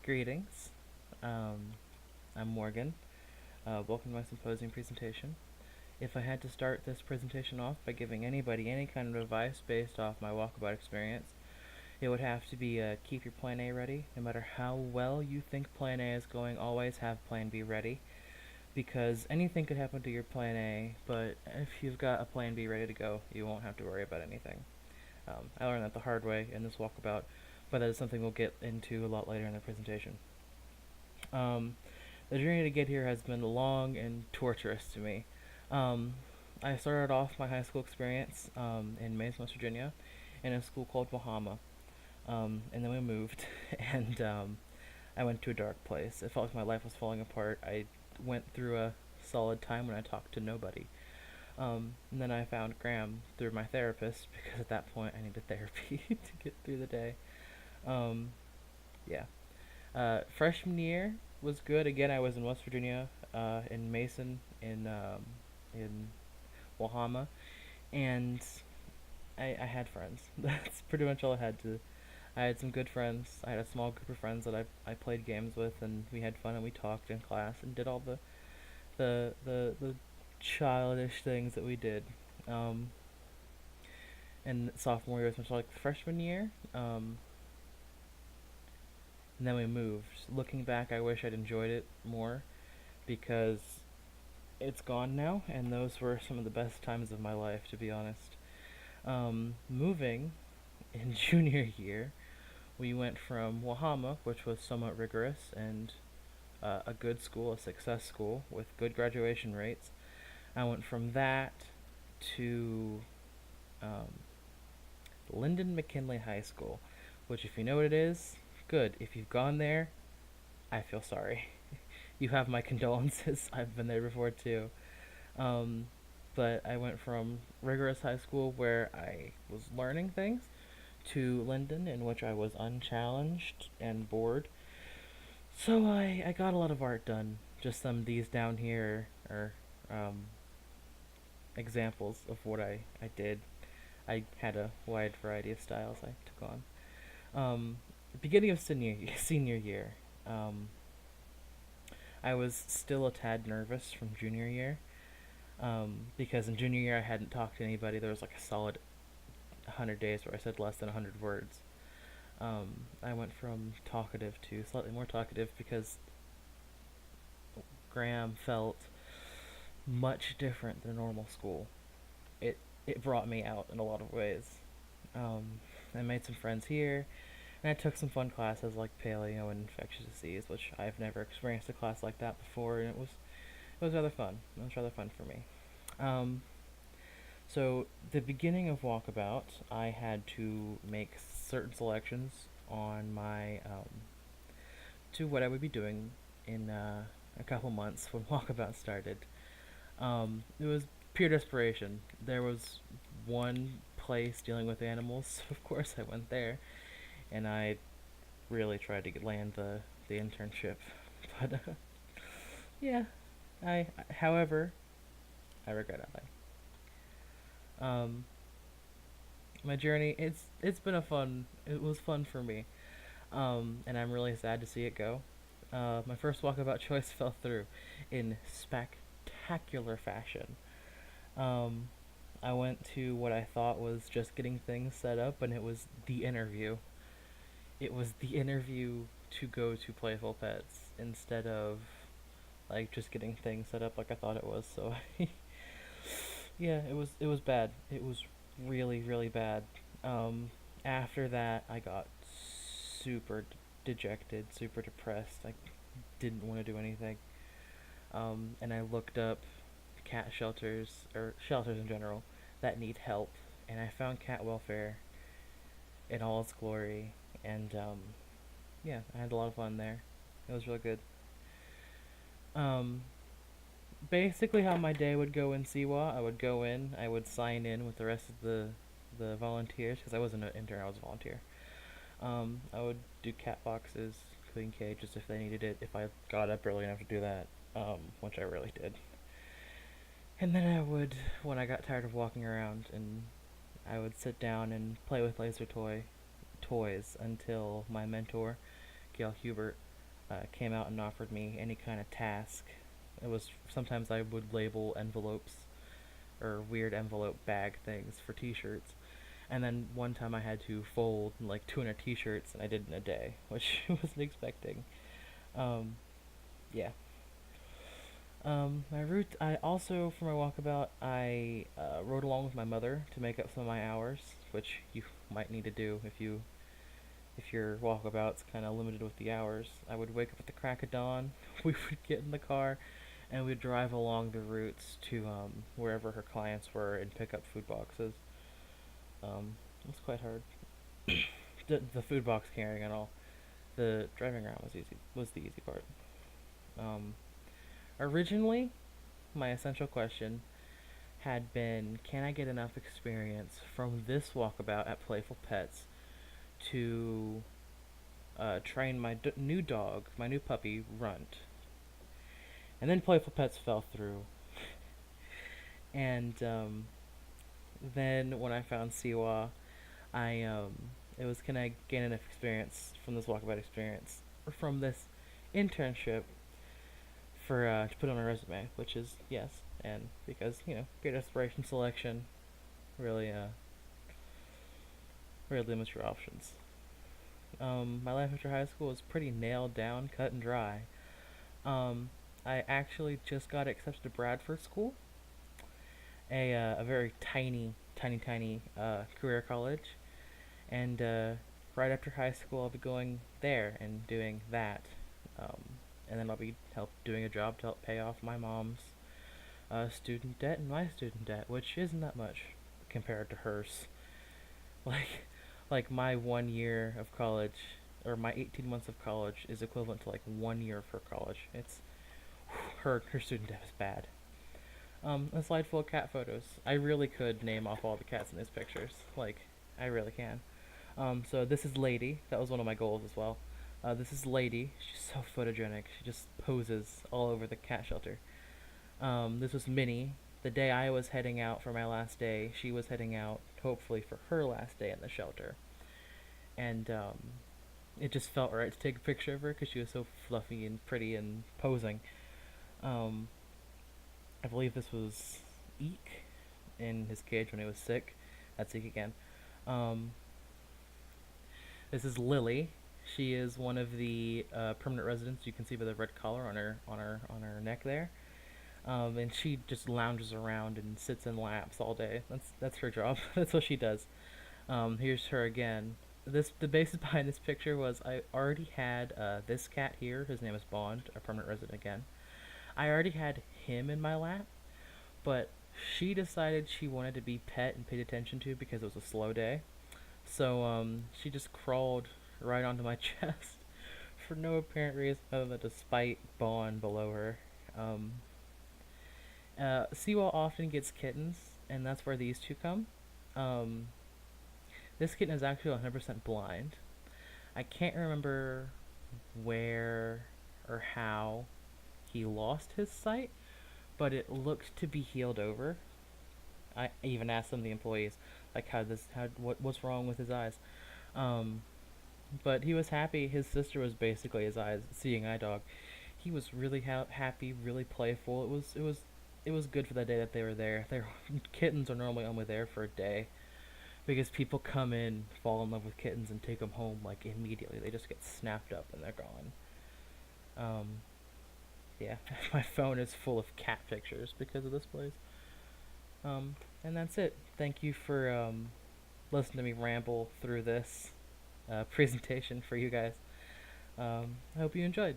Greetings. Um, I'm Morgan. Welcome to my symposium presentation. If I had to start this presentation off by giving anybody any kind of advice based off my walkabout experience, it would have to be keep your plan A ready. No matter how well you think plan A is going, always have plan B ready. Because anything could happen to your plan A, but if you've got a plan B ready to go, you won't have to worry about anything. I learned that the hard way in this walkabout, but that is something we'll get into a lot later in the presentation. Um, the journey to get here has been long and torturous to me. Um, I started off my high school experience in Mason, West Virginia, in a school called Bahama, and then we moved, and I went to a dark place. It felt like my life was falling apart. I went through a solid time when I talked to nobody. And then I found Graham through my therapist because at that point I needed therapy to get through the day. Um, yeah. Freshman year was good. Again, I was in West Virginia, in Mason, in Wahama, and I had friends. That's pretty much all I had to. I had some good friends. I had a small group of friends that I played games with, and we had fun and we talked in class and did all the childish things that we did. Um, and sophomore year was much like freshman year. And then we moved. Looking back, I wish I'd enjoyed it more because it's gone now, and those were some of the best times of my life, to be honest. Moving in junior year, we went from Wahama, which was somewhat rigorous and a good school, a success school with good graduation rates. I went from that to um, Lyndon McKinley High School, which, if you know what it is, good. If you've gone there, I feel sorry. You have my condolences. I've been there before too. Um, but I went from rigorous high school where I was learning things to Linden in which I was unchallenged and bored. So I got a lot of art done. Just some of these down here are um, examples of what I did. I had a wide variety of styles I took on. Beginning of senior year, um, I was still a tad nervous from junior year because in junior year I hadn't talked to anybody. There was like a solid 100 days where I said less than 100 words. I went from talkative to slightly more talkative because Graham felt much different than a normal school. It brought me out in a lot of ways. I made some friends here, and I took some fun classes like paleo and infectious disease, which I've never experienced a class like that before, and it was rather fun. It was rather fun for me. Um, so the beginning of Walkabout, I had to make certain selections on my to what I would be doing in a couple months when Walkabout started. It was pure desperation. There was one place dealing with animals, so of course I went there, and I really tried to land the internship. But yeah, however, I regret nothing. Um, my journey, it's been a fun. It was fun for me. And I'm really sad to see it go. My first walkabout choice fell through in spectacular fashion. Um, I went to what I thought was just getting things set up, and it was the interview. It was the interview to go to Playful Pets instead of like just getting things set up like I thought it was. So yeah, it was bad. It was really bad. Um, After that, I got super dejected, super depressed. I didn't want to do anything. And I looked up cat shelters or shelters in general that need help, and I found cat welfare in all its glory. And yeah, I had a lot of fun there. It was really good. Um, Basically, how my day would go in Siwa, I would go in, I would sign in with the rest of the volunteers because I wasn't an intern, I was a volunteer. I would do cat boxes, clean cages if they needed it, if I got up early enough to do that, which I really did. And then I would, when I got tired of walking around, and I would sit down and play with toys until my mentor Gail Hubert came out and offered me any kind of task. It was sometimes I would label envelopes or weird envelope bag things for T-shirts, and then one time I had to fold like 200 T-shirts, and I did it in a day, which I wasn't expecting. Um, yeah. My route. I also for my walkabout, I rode along with my mother to make up some of my hours, which you might need to do if your walkabout's kind of limited with the hours. I would wake up at the crack of dawn. We would get in the car, and we'd drive along the routes to wherever her clients were and pick up food boxes. It was quite hard. The food box carrying and all. The driving around was easy. Was the easy part. Um, Originally, my essential question had been, can I get enough experience from this walkabout at Playful Pets to train my new dog, my new puppy, Runt? And then Playful Pets fell through. And then when I found Siwa, it was, can I gain enough experience from this walkabout experience or from this internship for to put on my resume, which is yes, and because great aspiration selection really really limits your options. My life after high school was pretty nailed down, cut and dry. Um, I actually just got accepted to Bradford School, a very tiny career college, and right after high school I'll be going there and doing that, um, and then I'll be doing a job to help pay off my mom's student debt and my student debt, which isn't that much compared to hers. Like, like my 1 year of college, or my 18 months of college, is equivalent to like 1 year of her college. It's her student debt is bad. A slide full of cat photos. I really could name off all the cats in these pictures. Like, I really can. So this is Lady. That was one of my goals as well. This is Lady. She's so photogenic. She just poses all over the cat shelter. This was Minnie. The day I was heading out for my last day, she was heading out, hopefully for her last day in the shelter. And it just felt right to take a picture of her because she was so fluffy and pretty and posing. Um, I believe this was Eek in his cage when he was sick. That's Eek again. Um, this is Lily. She is one of the permanent residents. You can see by the red collar on her neck there. And she just lounges around and sits in laps all day. That's her job. That's what she does. Here's her again. The basis behind this picture was I already had this cat here. His name is Bond, a permanent resident again. I already had him in my lap, but she decided she wanted to be pet and paid attention to because it was a slow day. So she just crawled right onto my chest for no apparent reason other than to spite Bond below her. Seawall often gets kittens, and that's where these two come. Um, this kitten is actually 100% blind. I can't remember where or how he lost his sight, but it looked to be healed over. I even asked some of the employees, like, what's wrong with his eyes? Um, but he was happy. His sister was basically his eyes, seeing eye dog. He was really happy, really playful. It was good for the day that they were there. Kittens are normally only there for a day because people come in, fall in love with kittens, and take them home like immediately. They just get snapped up and they're gone. Um, yeah, my phone is full of cat pictures because of this place. And that's it. Thank you for listening to me ramble through this presentation for you guys. I hope you enjoyed.